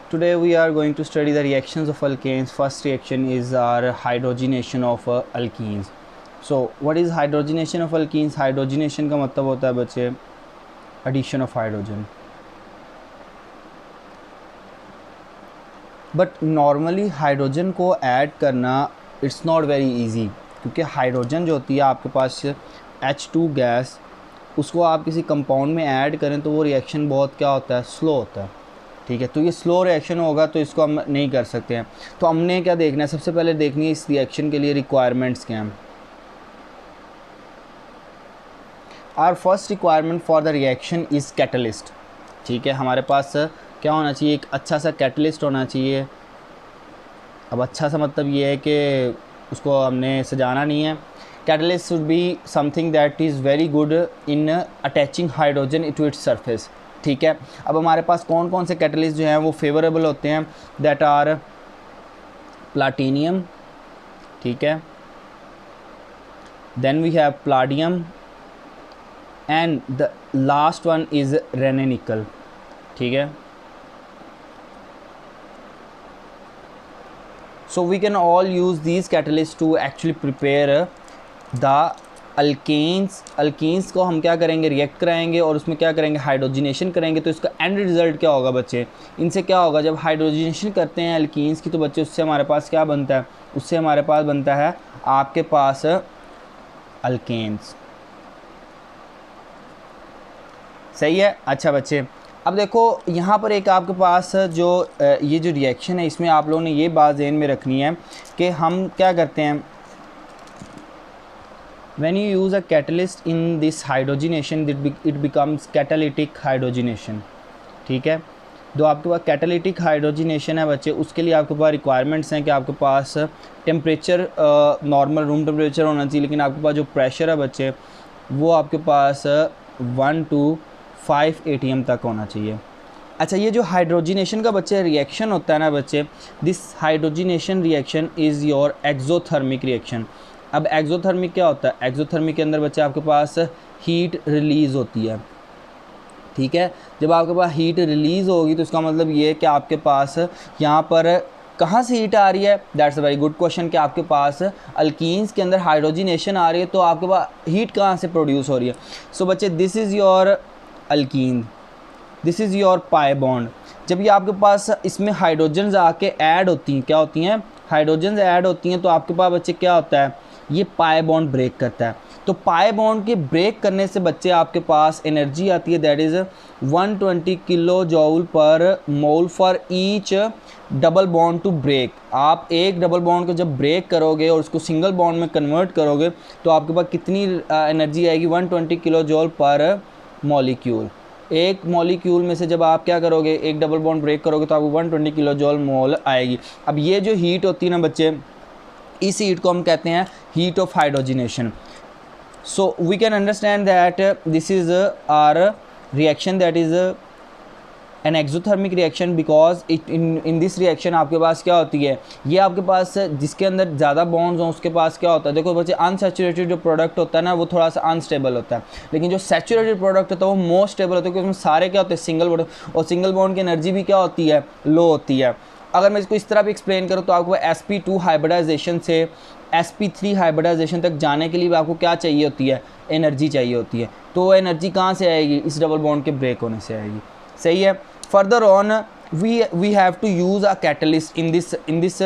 Today we are going to study the reactions of alkanes. First reaction is our hydrogenation of alkenes. So what is hydrogenation of alkenes? Hydrogenation का मतलब होता है बच्चे addition of hydrogen. But normally hydrogen को add करना it's not very easy, क्योंकि hydrogen जो होती है आपके पास H2 गैस, उसको आप किसी कंपाउंड में ऐड करें तो वो रिएक्शन बहुत क्या होता है, स्लो होता है। ठीक है, तो ये स्लो रिएक्शन होगा तो इसको हम नहीं कर सकते हैं। तो हमने क्या देखना है, सबसे पहले देखनी है इस रिएक्शन के लिए रिक्वायरमेंट्स क्या हैं। Our first requirement for the reaction is catalyst. ठीक है, हमारे पास क्या होना चाहिए, एक अच्छा सा कैटलिस्ट होना चाहिए। अब अच्छा सा मतलब ये है कि उसको हमने सजाना नहीं है। Catalyst should be something that is very good in attaching hydrogen to its surface. ठीक है, अब हमारे पास कौन कौन से कैटलिस्ट जो हैं वो फेवरेबल होते हैं, दैट आर प्लाटिनियम, ठीक है, then we have palladium and the last one is Raney nickel. ठीक है, so we can all use these catalysts to actually prepare the alkenes को हम क्या करेंगे, रिएक्ट कराएंगे और उसमें क्या करेंगे, हाइड्रोजनेशन करेंगे। तो इसका एंड रिज़ल्ट क्या होगा बच्चे, इनसे क्या होगा, जब हाइड्रोजनेशन करते हैं अल्कीन्स की तो बच्चे उससे हमारे पास क्या बनता है, उससे हमारे पास बनता है आपके पास अल्केन्स। सही है। अच्छा बच्चे, अब देखो यहाँ पर एक आपके पास जो ये जो रिएक्शन है इसमें आप लोगों ने ये बात ध्यान में रखनी है कि हम क्या करते हैं, when you use a catalyst in this hydrogenation it becomes catalytic hydrogenation। ठीक है, जो आपके पास कैटालिटिक हाइड्रोजनेशन है बच्चे, उसके लिए आपके पास रिक्वायरमेंट्स हैं कि आपके पास टेम्परेचर नॉर्मल रूम टेम्परेचर होना चाहिए, लेकिन आपके पास जो प्रेशर है बच्चे वो आपके पास 1 to 5 atm तक होना चाहिए। अच्छा, ये जो हाइड्रोजनेशन का बच्चे रिएक्शन होता है ना बच्चे, this hydrogenation reaction is your exothermic reaction. अब एक्सोथर्मिक क्या होता है, एक्सोथर्मिक के अंदर बच्चे आपके पास हीट रिलीज़ होती है। ठीक है, जब आपके पास हीट रिलीज़ होगी तो इसका मतलब ये है कि आपके पास यहाँ पर कहाँ से हीट आ रही है, that's a very good question, कि आपके पास अल्कीन्स के अंदर हाइड्रोजनेशन आ रही है तो आपके पास हीट कहाँ से प्रोड्यूस हो रही है। सो बच्चे this is your alkyne, this is your pi bond. जब ये आपके पास इसमें हाइड्रोजन्स आके ऐड होती हैं, क्या होती हैं, हाइड्रोजन्स ऐड होती हैं, तो आपके पास बच्चे क्या होता है, ये पाई बॉन्ड ब्रेक करता है। तो पाई बॉन्ड के ब्रेक करने से बच्चे आपके पास एनर्जी आती है, that is 120 kilo joule per mole for each double bond to break. आप एक डबल बॉन्ड को जब ब्रेक करोगे और उसको सिंगल बॉन्ड में कन्वर्ट करोगे तो आपके पास कितनी एनर्जी आएगी, 120 किलो जूल पर मॉलिक्यूल। एक मॉलिक्यूल में से जब आप क्या करोगे, एक डबल बॉन्ड ब्रेक करोगे तो आपको 120 किलो जूल मोल आएगी। अब ये जो हीट होती है ना बच्चे, इस हीट को हम कहते हैं heat of hydrogenation. So we can understand that this is our reaction that is an exothermic reaction, because in this reaction आपके पास क्या होती है, ये आपके पास जिसके अंदर ज़्यादा बॉन्ड्स हों उसके पास क्या होता है, देखो बच्चे अनसैचुरेटेड जो प्रोडक्ट होता है ना वो थोड़ा सा अनस्टेबल होता है, लेकिन जो सैचुरेटेड प्रोडक्ट होता है वो मोस्ट स्टेबल होता है, क्योंकि उसमें सारे क्या होते हैं, सिंगल बॉन्ड, और सिंगल बॉन्ड की एनर्जी भी क्या होती है, लो होती है। अगर मैं इसको इस तरह भी एक्सप्लेन करूँ तो आपको sp2 हाइब्रिडाइजेशन से sp3 हाइब्रिडाइजेशन तक जाने के लिए भी आपको क्या चाहिए होती है, एनर्जी चाहिए होती है। तो वो एनर्जी कहाँ से आएगी, इस डबल बॉन्ड के ब्रेक होने से आएगी। सही है। Further on we have to use a catalyst in this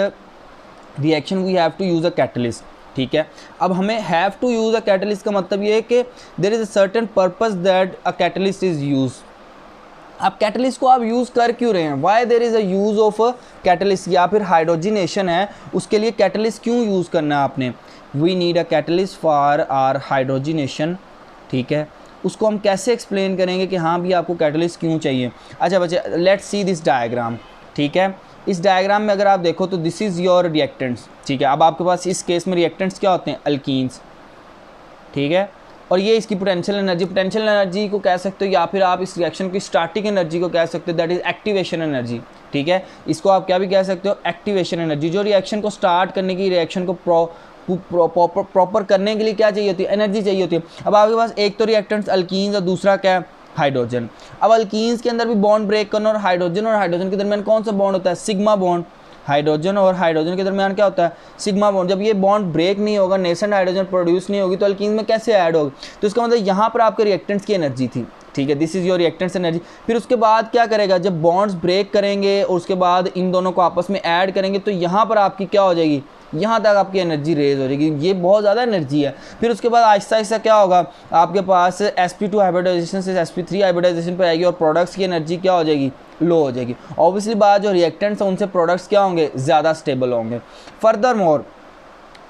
reaction, we have to use a catalyst। ठीक है, अब हमें have to use a catalyst का मतलब ये है कि there is a certain purpose that a catalyst is used। अब कैटलिस्ट को आप यूज़ कर क्यों रहे हैं, why there is a use of catalyst, या फिर हाइड्रोजनेशन है उसके लिए कैटलिस्ट क्यों यूज़ करना है आपने, we need a catalyst for our hydrogenation. ठीक है, उसको हम कैसे एक्सप्लेन करेंगे कि हाँ भी आपको कैटलिस्ट क्यों चाहिए। अच्छा बच्चे, लेट्स सी दिस डायग्राम। ठीक है, इस डायग्राम में अगर आप देखो तो दिस इज़ योर रिएक्टेंट्स। ठीक है, अब आपके पास इस केस में रिएक्टेंट्स क्या होते हैं, अल्कीन्स। ठीक है, और ये इसकी पोटेंशियल एनर्जी को कह सकते हो, या फिर आप इस रिएक्शन की स्टार्टिंग एनर्जी को कह सकते हो, दैट इज़ एक्टिवेशन एनर्जी। ठीक है, इसको आप क्या भी कह सकते हो, एक्टिवेशन एनर्जी। जो रिएक्शन को स्टार्ट करने की, रिएक्शन को प्रॉपर करने के लिए क्या चाहिए होती है, एनर्जी चाहिए होती है। अब आपके पास एक तो रिएक्टेंट्स अल्कीन्स और दूसरा क्या है, हाइड्रोजन। अब अल्कीन्स के अंदर भी बॉन्ड ब्रेक करना और हाइड्रोजन के दरमियान कौन सा बॉन्ड होता है, सिग्मा बॉन्ड। हाइड्रोजन और हाइड्रोजन के दरमियान क्या होता है, सिग्मा बॉन्ड। जब ये बॉन्ड ब्रेक नहीं होगा, नेसेंट हाइड्रोजन प्रोड्यूस नहीं होगी, तो अल्कीन में कैसे ऐड होगी, तो इसका मतलब यहाँ पर आपके रिएक्टेंट्स की एनर्जी थी, ठीक है, this is your reactants energy. फिर उसके बाद क्या करेगा, जब बॉन्ड्स ब्रेक करेंगे और उसके बाद इन दोनों को आपस में ऐड करेंगे, तो यहाँ पर आपकी क्या हो जाएगी, यहाँ तक आपकी एनर्जी रेज हो जाएगी, ये बहुत ज़्यादा एनर्जी है। फिर उसके बाद आहिस्ता आहिस्ता क्या होगा, आपके पास sp2 हाइब्रिडाइजेशन से sp3 हाइब्रिडाइजेशन पर आएगी और प्रोडक्ट्स की एनर्जी क्या हो जाएगी, लो हो जाएगी। ऑब्वियसली बात, जो रिएक्टेंट्स हैं उनसे प्रोडक्ट्स क्या होंगे, ज़्यादा स्टेबल होंगे। फर्दर मोर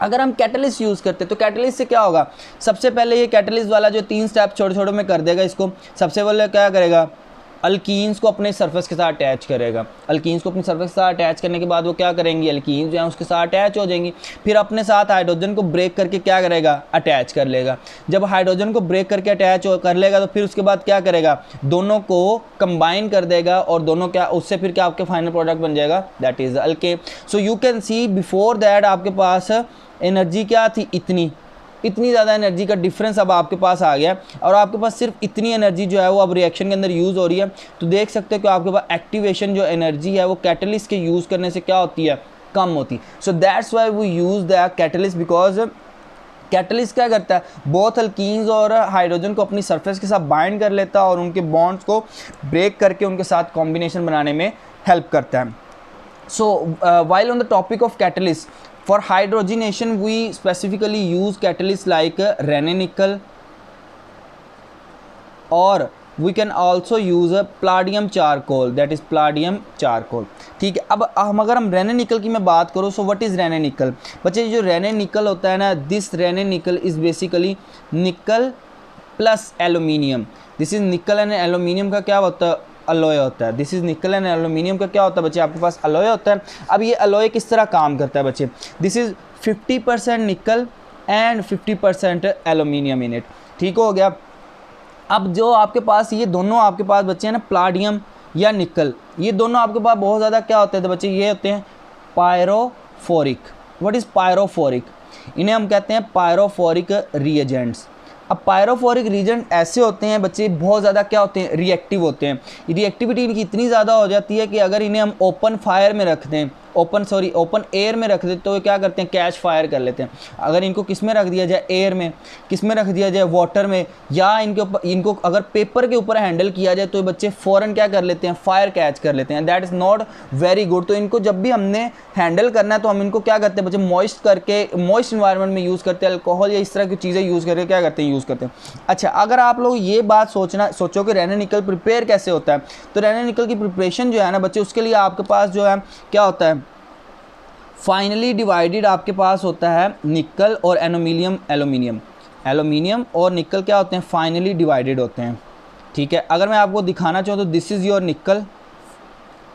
अगर हम कैटलिस्ट यूज़ करते हैं तो कैटलिस्ट से क्या होगा, सबसे पहले ये कैटलिस्ट वाला जो 3 स्टेप छोटे छोटे में कर देगा इसको। सबसे पहले क्या करेगा, अल्कीन्स को अपने सरफेस के साथ अटैच करेगा। अल्कीन्स को अपने सरफेस के साथ अटैच करने के बाद वो क्या करेंगी, अल्कीन्स जो है उसके साथ अटैच हो जाएंगी। फिर अपने साथ हाइड्रोजन को ब्रेक करके क्या करेगा, अटैच कर लेगा। जब हाइड्रोजन को ब्रेक करके अटैच कर लेगा तो फिर उसके बाद क्या करेगा, दोनों को कंबाइन कर देगा और दोनों क्या, उससे फिर क्या आपके फाइनल प्रोडक्ट बन जाएगा, that is alkane. So you can see before that आपके पास एनर्जी क्या थी, इतनी ज़्यादा एनर्जी का डिफरेंस अब आपके पास आ गया और आपके पास सिर्फ इतनी एनर्जी जो है वो अब रिएक्शन के अंदर यूज़ हो रही है। तो देख सकते हो कि आपके पास एक्टिवेशन जो एनर्जी है वो कैटलिस्ट के यूज़ करने से क्या होती है, कम होती। So that's why we use the catalyst, because catalyst क्या करता है, बोथ अल्कीन्स और हाइड्रोजन को अपनी सरफेस के साथ बाइंड कर लेता है और उनके बॉन्ड्स को ब्रेक करके उनके साथ कॉम्बिनेशन बनाने में हेल्प करता है। So while on the topic of catalyst, for hydrogenation we specifically use catalysts like Raney-Nickel, or we can also use a palladium charcoal, that is palladium charcoal, ठीक है। अब अगर हम Raney-Nickel की मैं बात करूँ, सो व्हाट इज़ Raney-Nickel, बच्चे जो Raney-Nickel होता है ना, this Raney-Nickel is basically nickel plus aluminium. This is निकल एंड एलुमिनियम का क्या होता है, अलॉय होता है। दिस इज निकल एंड एल्यूमिनियम का क्या होता है बच्चे, आपके पास अलॉय होता है। अब ये अलॉय किस तरह काम करता है बच्चे, दिस इज 50% निकल एंड 50% एल्यूमिनियम इन इट, ठीक हो गया। अब जो आपके पास ये दोनों आपके पास बच्चे हैं ना, प्लाडियम या निकल, ये दोनों आपके पास बहुत ज़्यादा क्या होते हैं तो बच्चे, ये होते हैं पायरोफोरिक। व्हाट इज़ पायरोफोरिक, इन्हें हम कहते हैं पायरोफोरिक रिएजेंट्स। अब पायरोफोरिक रिएजेंट ऐसे होते हैं बच्चे, बहुत ज़्यादा क्या होते हैं, रिएक्टिव होते हैं। रिएक्टिविटी इनकी इतनी ज़्यादा हो जाती है कि अगर इन्हें हम ओपन फायर में रख दें, ओपन एयर में रख देते तो ये क्या करते हैं, कैच फायर कर लेते हैं। अगर इनको किस में रख दिया जाए, एयर में, किस में रख दिया जाए, वाटर में, या इनको अगर पेपर के ऊपर हैंडल किया जाए तो ये बच्चे फ़ौरन क्या कर लेते हैं, फायर कैच कर लेते हैं। That is not very good. तो इनको जब भी हमने हैंडल करना है तो हम इनको क्या करते हैं बच्चे, मॉइस्ट करके, मॉइस्ट इन्वायरमेंट में यूज़ करते हैं, अल्कोहल या इस तरह की चीज़ें यूज़ करके क्या करते हैं, यूज़ करते हैं। अच्छा, अगर आप लोग ये बात सोचो कि Raney-Nickel प्रिपेयर कैसे होता है, तो Raney-Nickel की प्रिपरेशन जो है ना बच्चे, उसके लिए आपके पास जो है क्या होता है, फाइनली डिवाइडेड आपके पास होता है निकल और एल्यूमिनियम और निकल क्या होते हैं, फाइनली डिवाइडेड होते हैं, ठीक है। अगर मैं आपको दिखाना चाहूँ तो दिस इज़ योर निकल,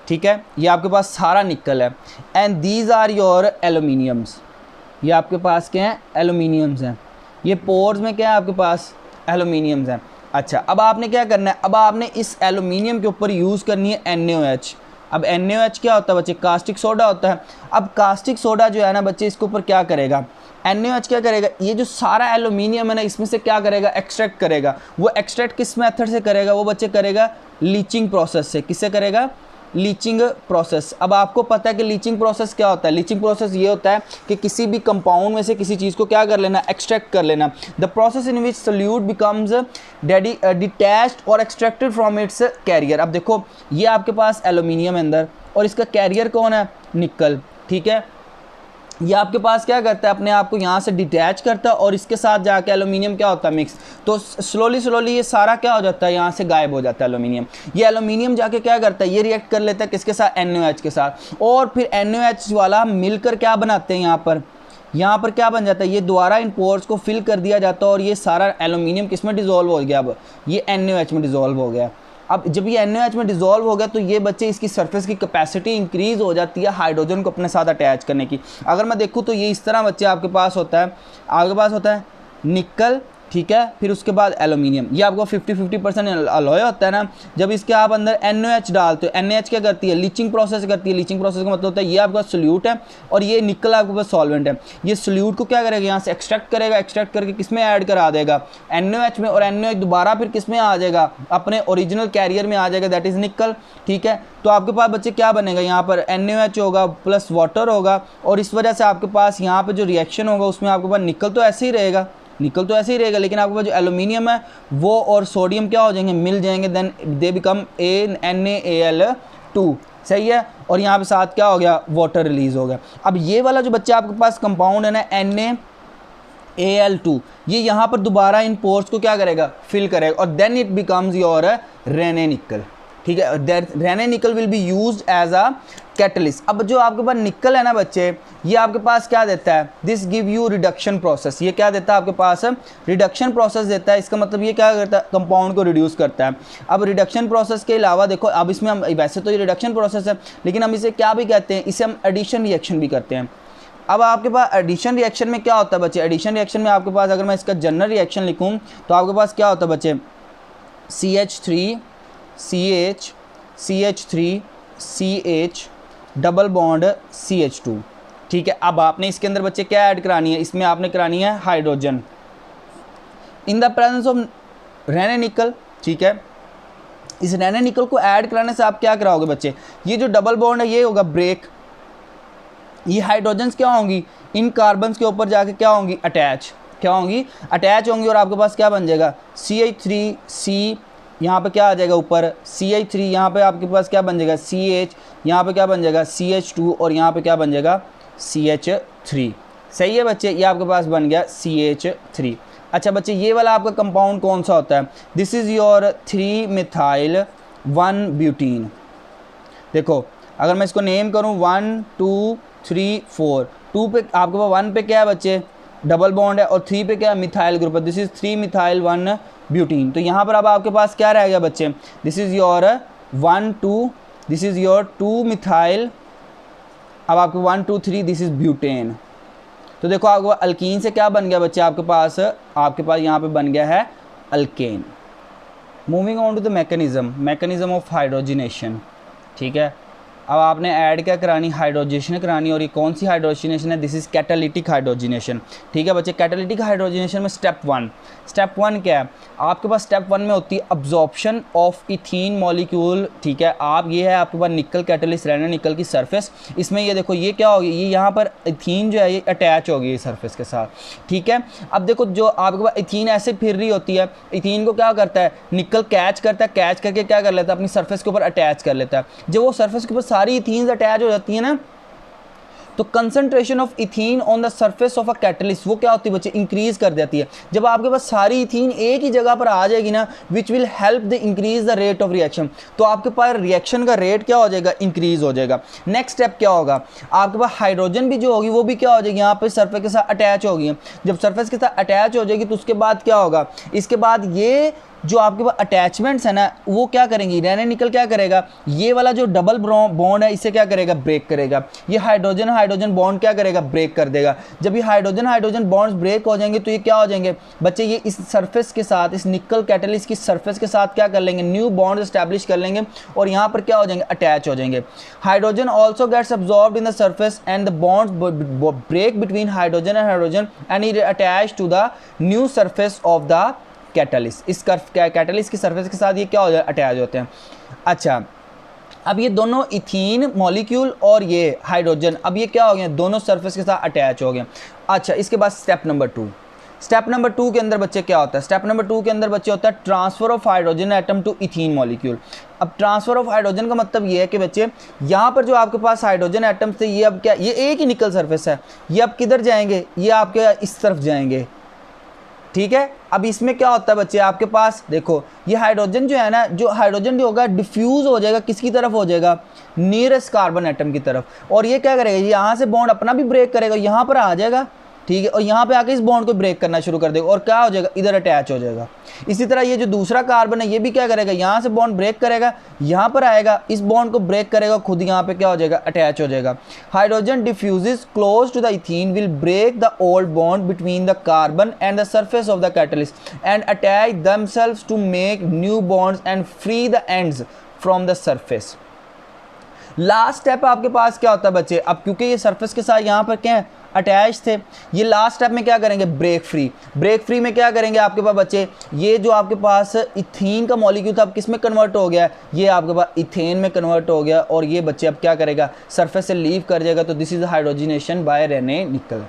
ठीक है, ये आपके पास सारा निकल है, and these are your aluminiums, ये आपके पास क्या है, एल्यूमिनियम्स हैं। ये पोर्स में क्या है आपके पास, एल्यूमिनियम्स हैं। अच्छा, अब आपने क्या करना है, अब आपने इस एल्यूमिनियम के ऊपर यूज़ करनी है NaOH। अब NaOH क्या होता है बच्चे, कास्टिक सोडा होता है। अब कास्टिक सोडा जो है ना बच्चे, इसके ऊपर क्या करेगा, NaOH क्या करेगा, ये जो सारा एल्यूमिनियम है ना, इसमें से क्या करेगा, एक्सट्रैक्ट करेगा। वो एक्सट्रैक्ट किस मेथड से करेगा, वो बच्चे करेगा लीचिंग प्रोसेस से। किससे करेगा, लीचिंग प्रोसेस। अब आपको पता है कि लीचिंग प्रोसेस क्या होता है, लीचिंग प्रोसेस ये होता है कि किसी भी कंपाउंड में से किसी चीज़ को क्या कर लेना, एक्सट्रैक्ट कर लेना। The process in which solute becomes detached और एक्सट्रैक्टेड फ्रॉम इट्स कैरियर। अब देखो, ये आपके पास एल्यूमिनियम अंदर और इसका कैरियर कौन है, निकल, ठीक है। ये आपके पास क्या करता है, अपने आप को यहाँ से डिटैच करता है और इसके साथ जाके एल्यूमिनियम क्या होता है, मिक्स। तो स्लोली ये सारा क्या हो जाता है, यहाँ से गायब हो जाता है एल्यूमिनियम। ये एल्यूमिनियम जाके क्या करता है, ये रिएक्ट कर लेता है किसके साथ, NaOH के साथ, और फिर NaOH वाला मिलकर क्या बनाते हैं, यहाँ पर क्या बन जाता है, ये दोबारा इन पोर्स को फिल कर दिया जाता है और ये सारा एल्यूमिनियम किस में डिज़ोल्व हो गया, अब ये NaOH में डिज़ोल्व हो गया। अब जब ये NaOH में डिज़ोल्व हो गया तो ये बच्चे, इसकी सरफेस की कैपेसिटी इंक्रीज़ हो जाती है हाइड्रोजन को अपने साथ अटैच करने की। अगर मैं देखूँ तो ये इस तरह बच्चे आपके पास होता है, निकल, ठीक है। फिर उसके बाद एल्यूमिनियम, ये आपको 50-50% अलॉय होता है ना, जब इसके आप अंदर NaOH डालते हो, NaOH क्या करती है, लीचिंग प्रोसेस करती है। लीचिंग प्रोसेस का मतलब होता है ये आपका सोल्यूट है और ये निकल आपके पास सॉल्वेंट है। ये सोल्यूट को क्या करेगा, यहाँ से एक्सट्रैक्ट करेगा, एक्सट्रैक्ट करके किस में ऐड करा देगा, NaOH में, और NaOH दोबारा फिर किस में आ जाएगा, अपने ओरिजिनल कैरियर में आ जाएगा, दैट इज़ निकल। ठीक है, तो आपके पास बच्चे क्या बनेगा, यहाँ पर NaOH होगा प्लस वाटर होगा, और इस वजह से आपके पास यहाँ पर जो रिएक्शन होगा उसमें आपके पास निकल तो ऐसे ही रहेगा, निकल तो ऐसे ही रहेगा, लेकिन आपके पास जो एल्यूमिनियम है वो और सोडियम क्या हो जाएंगे, मिल जाएंगे, देन दे बिकम NaAl2। सही है, और यहाँ पे साथ क्या हो गया, वाटर रिलीज हो गया। अब ये वाला जो बच्चा आपके पास कंपाउंड है ना NaAl2, ये यहाँ पर दोबारा इन पोर्स को क्या करेगा, फिल करेगा, और then it becomes your Raney nickel. ठीक है, Raney nickel will be used as a catalyst. अब जो आपके पास निकल है ना बच्चे, ये आपके पास क्या देता है, this give you reduction process. ये क्या देता है आपके पास, रिडक्शन प्रोसेस देता है। इसका मतलब ये क्या करता है, कंपाउंड को रिड्यूस करता है। अब रिडक्शन प्रोसेस के अलावा देखो, अब इसमें हम वैसे तो ये रिडक्शन प्रोसेस है, लेकिन हम इसे क्या भी कहते हैं, इसे हम एडिशन रिएक्शन भी करते हैं। अब आपके पास एडिशन रिएक्शन में क्या होता है बच्चे, एडिशन रिएक्शन में आपके पास, अगर मैं इसका जनरल रिएक्शन लिखूँ तो आपके पास क्या होता है बच्चे, CH3 CH CH3 CH double bond CH2। ठीक है, अब आपने इसके अंदर बच्चे क्या ऐड करानी है, इसमें आपने करानी है hydrogen in the presence of Raney nickel. ठीक है, इस रेने निकल को ऐड कराने से आप क्या कराओगे बच्चे, ये जो डबल बॉन्ड है ये होगा ब्रेक, ये हाइड्रोजन्स क्या होंगी, इन कार्बन्स के ऊपर जाके क्या होंगी, अटैच, क्या होंगी, अटैच होंगी, और आपके पास क्या बन जाएगा, CH3C, यहाँ पे क्या आ जाएगा ऊपर CH3, यहाँ पे आपके पास क्या बन जाएगा CH, यहाँ पे क्या बन जाएगा CH2, और यहाँ पे क्या बन जाएगा CH3। सही है बच्चे, ये आपके पास बन गया CH3। अच्छा बच्चे, ये वाला आपका कंपाउंड कौन सा होता है, दिस इज़ योर 3-methyl-1-butene। देखो अगर मैं इसको नेम करूँ 1 2 3 4, 2 पे आपके पास 1 पे क्या है बच्चे, डबल बॉन्ड है, और 3 पे क्या है, मिथाइल ग्रुप है, दिस इज़ 3-methyl-1-butene। तो यहाँ पर अब आपके पास क्या रह गया बच्चे, this is your 1 2, this is your 2-methyl, अब आपके 1 2 3, दिस इज़ ब्यूटेन। तो देखो आपको अल्कीन से क्या बन गया बच्चे, आपके पास यहाँ पे बन गया है alkane. Moving on to the mechanism of hydrogenation. ठीक है, अब आपने ऐड क्या करानी, हाइड्रोजिनेशन करानी, और ये कौन सी हाइड्रोजिनेशन है, दिस इज़ कैटालिटिक हाइड्रोजिनेशन। ठीक है बच्चे, कैटालिटिक हाइड्रोजिनेशन में स्टेप वन क्या है, आपके पास स्टेप 1 में होती है अब्जॉर्प्शन ऑफ इथीन मॉलिक्यूल। ठीक है, आप ये है आपके पास निकल कैटलिस्ट रेने निकल की सरफेस, इसमें ये देखो ये क्या होगी, ये यहाँ पर इथीन जो है ये अटैच होगी ये सरफेस के साथ। ठीक है, अब देखो जो आपके पास इथीन ऐसे फिर रही होती है, इथीन को क्या करता है, निकल कैच करता है, कैच करके क्या कर लेता है, अपनी सरफेस के ऊपर अटैच कर लेता है। जब वो सरफेस के ऊपर सारी इथीन्स अटैच हो जाती है ना, तो concentration of ethene on the surface of a catalyst वो क्या होती है बच्चे, इंक्रीज कर देती है। जब आपके पास सारी इथीन एक ही जगह पर आ जाएगी ना, which will help the increase the rate of reaction, तो आपके पास रिएक्शन का रेट क्या हो जाएगा, इंक्रीज हो जाएगा। नेक्स्ट स्टेप क्या होगा, आपके पास हाइड्रोजन भी जो होगी वो भी क्या हो जाएगी, यहाँ पे सरफेस के साथ अटैच होगी। जब सरफेस के साथ अटैच हो जाएगी तो उसके बाद क्या होगा, इसके बाद ये जो आपके पास अटैचमेंट्स है ना वो क्या करेंगी, रेने निकल क्या करेगा, ये वाला जो डबल बॉन्ड है इसे क्या करेगा, ब्रेक करेगा। ये हाइड्रोजन हाइड्रोजन बॉन्ड क्या करेगा, ब्रेक कर देगा। जब ये हाइड्रोजन हाइड्रोजन बॉन्ड्स ब्रेक हो जाएंगे तो ये क्या हो जाएंगे बच्चे, ये इस सरफेस के साथ, इस निकल कैटलिस्ट की सरफेस के साथ क्या कर लेंगे, न्यू बॉन्ड एस्टैब्लिश कर लेंगे, और यहाँ पर क्या हो जाएंगे, अटैच हो जाएंगे। Hydrogen also gets absorbed in the surface and the bonds break between hydrogen and hydrogen and it attach to the new surface of the catalyst. इस कैटलिस्ट की सरफेस के साथ ये क्या हो जाए, अटैच होते हैं। अच्छा, अब ये दोनों इथीन मॉलिक्यूल और ये हाइड्रोजन अब ये क्या हो गए, दोनों सरफेस के साथ अटैच हो गए। अच्छा, इसके बाद स्टेप नंबर 2 के अंदर बच्चे क्या होता है, स्टेप नंबर 2 के अंदर बच्चे होता है transfer of hydrogen atom to ethene molecule. अब ट्रांसफर ऑफ हाइड्रोजन का मतलब ये है कि बच्चे यहाँ पर जो आपके पास हाइड्रोजन एटम्स थे ये अब क्या, ये एक ही निकल सरफेस है, ये अब किधर जाएंगे, ये आपके इस तरफ जाएंगे। ठीक है, अब इसमें क्या होता है बच्चे, आपके पास देखो ये हाइड्रोजन जो है ना, जो हाइड्रोजन जो होगा डिफ्यूज हो जाएगा, किसकी तरफ हो जाएगा, नियरेस्ट कार्बन एटम की तरफ, और ये क्या करेगा, यहाँ से बॉन्ड अपना भी ब्रेक करेगा, यहाँ पर आ जाएगा, ठीक है, और यहाँ पे आके इस बॉन्ड को ब्रेक करना शुरू कर देगा और क्या हो जाएगा, इधर अटैच हो जाएगा। इसी तरह ये जो दूसरा कार्बन है ये भी क्या करेगा, यहाँ से बॉन्ड ब्रेक करेगा, यहाँ पर आएगा, इस बॉन्ड को ब्रेक करेगा, खुद यहाँ पे क्या हो जाएगा, अटैच हो जाएगा। Hydrogen diffuses close to the ethene will break the old bond between the carbon and the surface of the catalyst and attach themselves to make new bonds and free the ends from the surface। Last step आपके पास क्या होता है बच्चे, अब क्योंकि ये surface के साथ यहाँ पर क्या है, अटैच थे, ये लास्ट स्टेप में क्या करेंगे, ब्रेक फ्री। ब्रेक फ्री में क्या करेंगे आपके पास बच्चे, ये जो आपके पास इथीन का मॉलिक्यूल था अब किस में कन्वर्ट हो गया, ये आपके पास इथेन में कन्वर्ट हो गया और ये बच्चे अब क्या करेगा, सरफेस से लीव कर जाएगा। तो this is hydrogenation by Raney निकल।